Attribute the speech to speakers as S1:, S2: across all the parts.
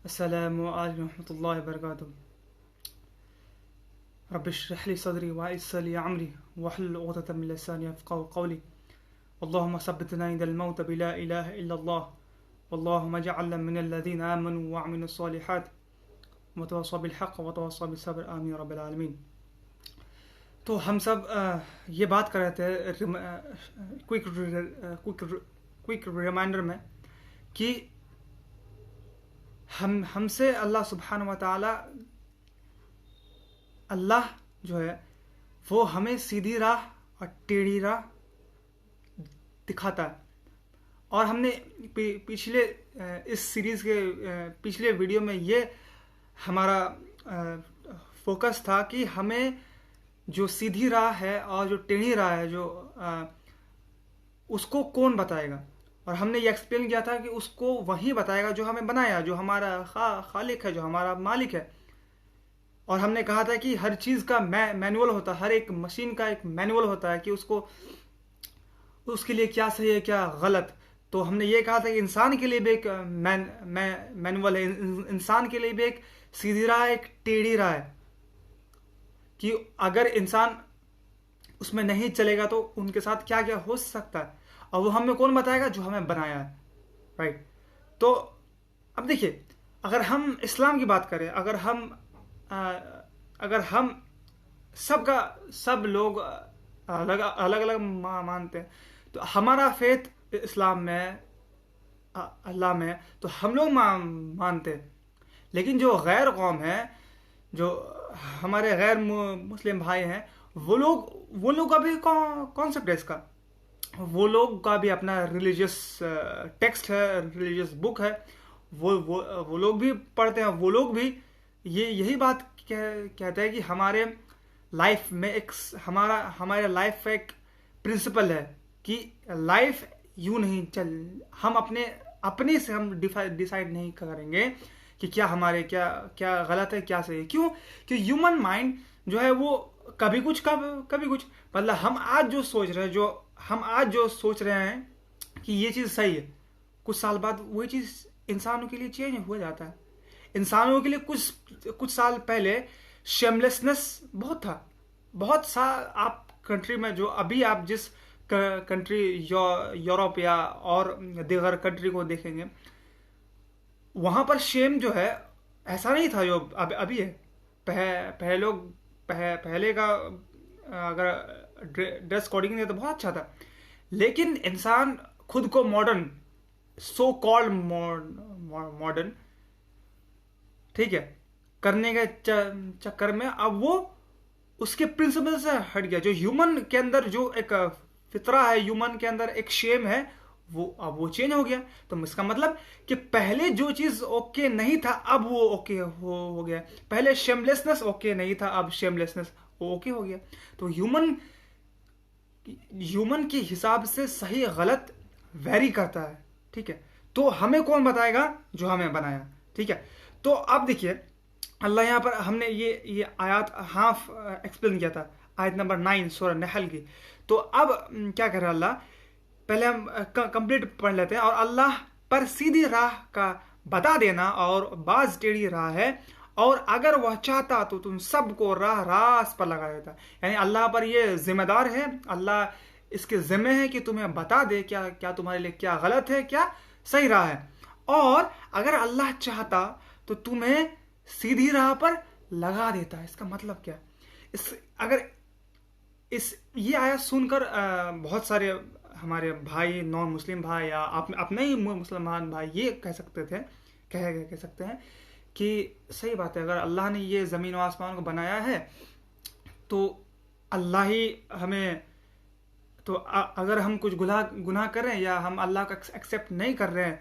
S1: अस्सलामु अलैकुम रहमतुल्लाहि व बरकातुहू। रब्बि इश्रह ली सदरी व यस्सिर ली अमरी वहलुल उक़दतम मिन लिसानी यफ़क़हू क़ौली। अल्लाहुम्मा सब्बितना इंदल मौत बिला इलाहा इल्लल्लाह वल्लाहुम्मा जअलना मिनल लज़ीना आमनू व अमिलुस सालिहात व तवास्सौ बिल हक़्क़ व तवास्सौ बिस सब्र आमीन रब्बिल आलमीन। तो हम सब ये बात कर रहे थे क्विक रिमाइंडर में कि हमसे अल्लाह सुब्हान व ताला अल्लाह जो है वो हमें सीधी राह और टेढ़ी राह दिखाता है। और हमने पिछले इस सीरीज़ के पिछले वीडियो में ये हमारा फोकस था कि हमें जो सीधी राह है और जो टेढ़ी राह है जो उसको कौन बताएगा। और हमने ये एक्सप्लेन किया था कि उसको वही बताएगा जो हमें बनाया, जो हमारा खालिक है, जो हमारा मालिक है। और हमने कहा था कि हर चीज़ का मैनुअल होता है, हर एक मशीन का एक मैनुअल होता है कि उसको उसके लिए क्या सही है क्या गलत। तो हमने ये कहा था कि इंसान के लिए भी एक मैनुअल है, इंसान के लिए भी एक सीधी राह एक टेढ़ी राह है कि अगर इंसान उसमें नहीं चलेगा तो उनके साथ क्या क्या हो सकता है। और वो हमें कौन बताएगा? जो हमें बनाया है, राइट। तो अब देखिए, अगर हम इस्लाम की बात करें, अगर हम सब लोग अलग अलग मानते हैं, तो हमारा फेथ इस्लाम में अल्लाह में तो हम लोग मानते हैं। लेकिन जो गैर कौम है, जो हमारे गैर मुस्लिम भाई हैं, वो लोग का भी कॉन्सेप्ट है इसका। वो लोग का भी अपना रिलीजियस टेक्स्ट है, रिलीजियस बुक है, वो लोग भी पढ़ते हैं। वो लोग भी यही बात कहते हैं कि हमारे लाइफ में हमारे लाइफ का एक प्रिंसिपल है कि लाइफ यूं नहीं हम अपने से हम डिसाइड नहीं करेंगे कि क्या हमारे क्या गलत है क्या सही है। क्यों? कि ह्यूमन माइंड जो है वो कभी कुछ मतलब हम आज जो सोच रहे हैं कि ये चीज़ सही है, कुछ साल बाद वही चीज़ इंसानों के लिए चेंज हो जाता है। इंसानों के लिए कुछ साल पहले शेमलेसनेस बहुत सा आप कंट्री में, जो अभी आप जिस कंट्री यूरोप या और दीगर कंट्री को देखेंगे, वहाँ पर शेम जो है ऐसा नहीं था जो अभी है। पहले का अगर ड्रेस कोडिंग नहीं तो बहुत अच्छा था। लेकिन इंसान खुद को मॉडर्न, सो कॉल्ड मॉडर्न, ठीक है, करने के चक्कर में अब वो उसके प्रिंसिपल से हट गया। जो ह्यूमन के अंदर जो एक फितरा है, ह्यूमन के अंदर एक शेम है, अब वो चेंज हो गया। तो इसका मतलब कि पहले जो चीज ओके नहीं था अब वो ओके हो गया। पहले शेमलेसनेस ओके नहीं था, अब शेमलेसनेस ओके हो गया। तो ह्यूमन के हिसाब से सही गलत वेरी करता है, ठीक है। तो हमें कौन बताएगा? जो हमें बनाया, ठीक है। तो अब देखिए, अल्लाह यहाँ पर हमने ये आयत हाफ एक्सप्लेन किया था, आयत नंबर 9 सूरह नहल की। तो अब क्या कर रहा है अल्लाह, पहले हम कंप्लीट पढ़ लेते हैं। और अल्लाह पर सीधी राह का बता देना और बाज टेढ़ी राह है, और अगर वह चाहता तो तुम सबको राह रास पर लगा देता। यानी अल्लाह पर ये जिम्मेदार है, अल्लाह इसके जिम्मे है कि तुम्हें बता दे क्या क्या तुम्हारे लिए क्या गलत है क्या सही राह है। और अगर अल्लाह चाहता तो तुम्हें सीधी राह पर लगा देता है। इसका मतलब क्या? ये आयत सुनकर बहुत सारे हमारे भाई, नॉन मुस्लिम भाई या अपने ही मुसलमान भाई ये कह सकते हैं कि सही बात है, अगर अल्लाह ने ये ज़मीन और आसमान को बनाया है तो अल्लाह ही हमें, तो अगर हम कुछ गुनाह कर रहे हैं या हम अल्लाह का एक्सेप्ट नहीं कर रहे हैं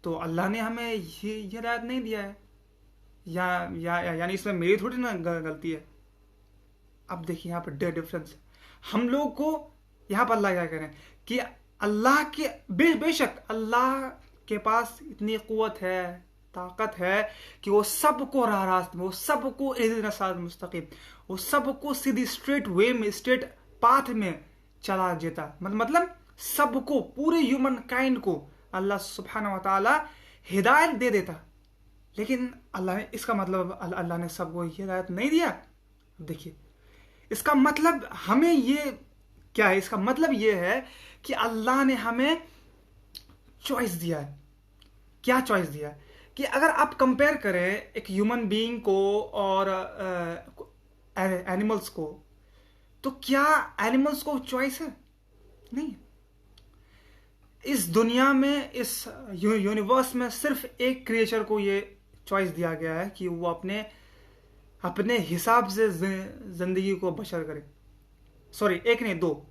S1: तो अल्लाह ने हमें ये हिदायत नहीं दिया है, यानी इसमें मेरी थोड़ी ना गलती है। अब देखिए यहाँ पर डिफरेंस। हम लोग को यहाँ पर अल्लाह क्या कह रहे हैं कि अल्लाह के बेशक अल्लाह के पास इतनी क़ुव्वत है, ताकत है कि वो सबको राह रास्त में, वो सबको इहदिनस मुस्तकीम, वो सबको सीधी स्ट्रेट वे में, स्ट्रेट पाथ में चला देता। मतलब सबको, पूरे ह्यूमन काइंड को अल्लाह सुब्हानहू व तआला हिदायत दे देता। लेकिन अल्लाह ने, इसका मतलब अल्लाह ने सबको हिदायत नहीं दिया। देखिए, इसका मतलब हमें ये क्या है, इसका मतलब ये है कि अल्लाह ने हमें चॉइस दिया है। क्या चॉइस दिया है कि अगर आप कंपेयर करें एक ह्यूमन बीइंग को और एनिमल्स को, तो क्या एनिमल्स को चॉइस है? नहीं। इस दुनिया में, इस यूनिवर्स में सिर्फ एक क्रिएचर को ये चॉइस दिया गया है कि वो अपने अपने हिसाब से जिंदगी को बसर करे। सॉरी, एक नहीं, दो,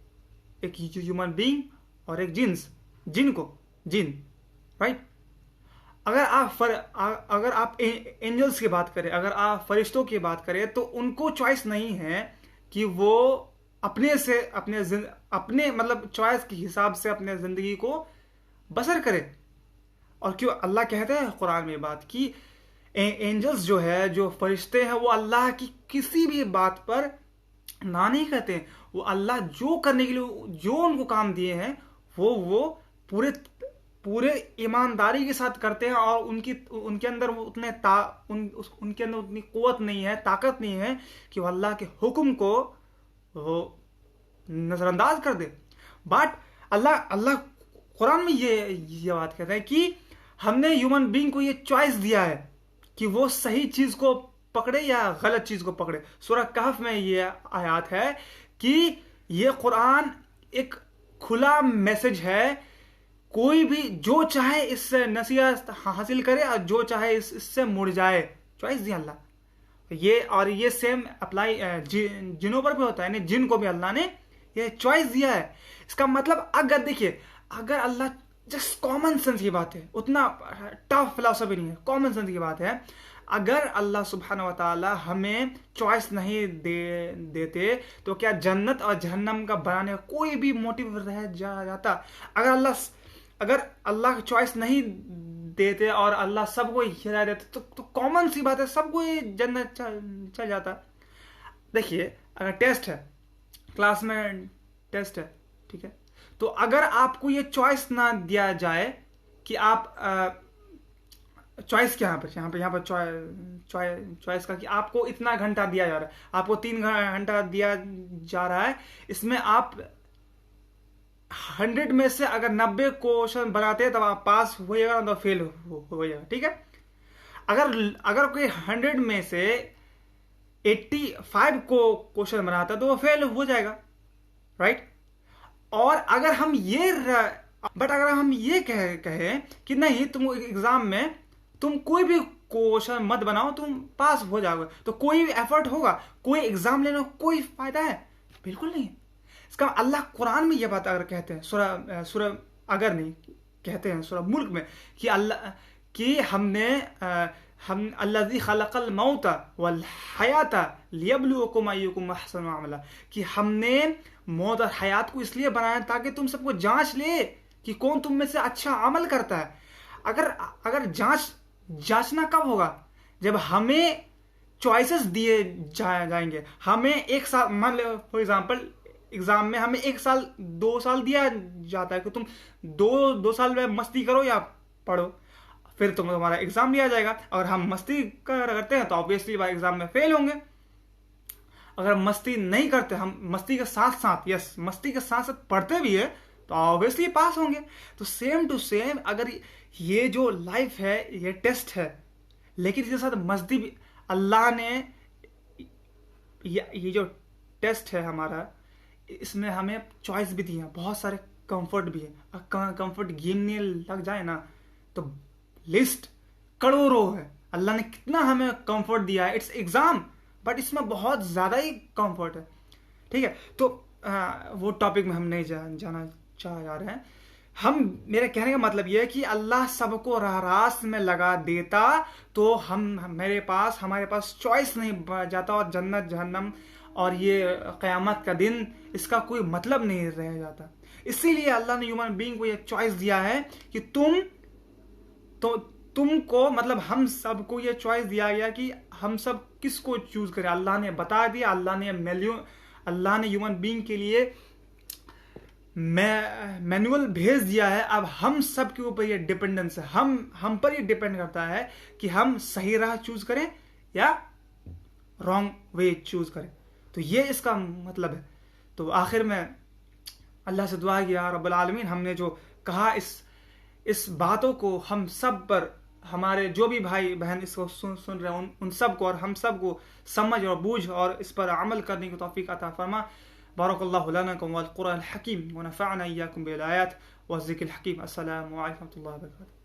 S1: एक ह्यूमन बीइंग और एक जिन, राइट। अगर आप एंजल्स की बात करें, अगर आप फरिश्तों की बात करें, तो उनको चॉइस नहीं है कि वो अपने मतलब चॉइस के हिसाब से अपने जिंदगी को बसर करे। और क्यों अल्लाह कहते हैं कुरान में बात कि एंजल्स जो है, जो फरिश्ते हैं, वो अल्लाह की किसी भी बात पर ना नहीं कहते। वो अल्लाह जो करने के लिए जो उनको काम दिए हैं वो पूरे ईमानदारी के साथ करते हैं। और उनके अंदर वो उनके अंदर उतनी कुव्वत नहीं है, ताकत नहीं है कि वो अल्लाह के हुक्म को वो नजरअंदाज कर दे। बट अल्लाह कुरान में ये बात कहता है कि हमने ह्यूमन बीइंग को ये चॉइस दिया है कि वो सही चीज को पकड़े या गलत चीज को पकड़े। सूरह कहफ में ये आयत है कि ये कुरान एक खुला मैसेज है। कोई भी जो चाहे इससे नसीहत हासिल करे और जो चाहे इससे मुड़ जाए। चॉइस दिया अल्लाह। ये सेम अप्लाई जिनों पर भी होता है। जिन को भी अल्लाह ने ये चॉइस दिया है। इसका मतलब अगर देखिए, अगर अल्लाह, जस्ट कॉमन सेंस की बात है, उतना टफ फिलॉसफी नहीं है, कॉमन सेंस की बात है। अगर अल्लाह सुब्हानहू व तआला हमें चॉइस नहीं देते तो क्या जन्नत और जहन्नम का बनाने का कोई भी मोटिव रह जाता? अगर अल्लाह चॉइस नहीं देते और अल्लाह सबको हिदायत देते तो कॉमन सी बात है, सबको जन्नत चल जाता। देखिए, अगर टेस्ट है, क्लास में टेस्ट है, ठीक है, तो अगर आपको ये चॉइस ना दिया जाए कि आप चॉइस क्या यहाँ पर चॉइस का कि आपको इतना घंटा दिया जा रहा है, आपको 3 घंटा दिया जा रहा है, इसमें आप 100 में से अगर 90 क्वेश्चन बनाते हैं तब आप पास होइएगा, तो फेल हो जाएगा, ठीक है। अगर कोई 100 में से 85 को क्वेश्चन बनाता है तो वो फेल हो जाएगा, राइट। और अगर हम ये कहें कि नहीं, तुम एग्जाम में तुम कोई भी क्वेश्चन मत बनाओ, तुम पास हो जाओगे, तो कोई भी एफर्ट होगा, कोई एग्जाम लेने का कोई फायदा है? बिल्कुल नहीं। इसका अल्लाह कुरान में ये बात अगर कहते हैं, अगर नहीं कहते हैं सूरह मुल्क में कि हम अल्लज़ी खलक़ल मौता वल हयाता लियब्लुवकुम अय्युकुम अहसनु अमला, कि हमने मौत और हयात को इसलिए बनाया ताकि तुम सबको जांच ले कि कौन तुम में से अच्छा अमल करता है। अगर जांचना कब होगा? जब हमें चॉइसेस दिए जाएंगे। हमें एक साल, मान लो फॉर एग्जांपल एग्जाम में हमें 1 साल 2 साल दिया जाता है कि तुम दो साल में मस्ती करो या पढ़ो, फिर तुम्हारा एग्जाम लिया जाएगा। अगर हम मस्ती करते हैं तो ऑब्वियसली एग्जाम में फेल होंगे। अगर मस्ती नहीं करते, हम मस्ती के साथ साथ पढ़ते भी है तो ऑब्वियसली पास होंगे। तो सेम टू सेम, अगर ये जो लाइफ है ये टेस्ट है, लेकिन इसके साथ मस्ती भी अल्लाह ने, ये जो टेस्ट है हमारा, इसमें हमें चॉइस भी दी है, बहुत सारे कंफर्ट भी है। कंफर्ट गिनने लग जाए ना तो लिस्ट करोड़ों है। अल्लाह ने कितना हमें कंफर्ट दिया है। इट्स एग्जाम, बट इसमें बहुत ज्यादा ही कंफर्ट है, ठीक है। तो वो टॉपिक में हम नहीं जाना चाह रहे हैं। मेरे कहने का मतलब यह है कि अल्लाह सबको राह में लगा देता तो हमारे पास चॉइस नहीं बच जाता, और जन्नत जहन्नम और ये क़यामत का दिन, इसका कोई मतलब नहीं रह जाता। इसीलिए अल्लाह ने ह्यूमन बीइंग को ये चॉइस दिया है कि तुमको, मतलब हम सबको ये चॉइस दिया गया कि हम सब किसको चूज करें। अल्लाह ने बता दिया, अल्लाह ने ह्यूमन बीइंग के लिए मैनुअल भेज दिया है। अब हम सब के ऊपर ये डिपेंडेंस है, हम पर ये डिपेंड करता है कि हम सही राह चूज करें या रॉन्ग वे चूज करें। तो ये इसका मतलब है। तो आखिर में अल्लाह से दुआ किया, रब्बुल आलमीन हमने जो कहा इस बातों को हम सब पर, हमारे जो भी भाई बहन इसको सुन रहे हैं उन सब को और हम सब को समझ और बूझ और इस पर अमल करने की तौफीक अता फरमा। बारकल्लाहु लना वल कुरान हकीम व नफ़अना इय्याकुम बिल आयात व ज़िक्रिल हकीम। अस्सलामु अलैकुम व रहमतुल्लाहि व बरकातुहू।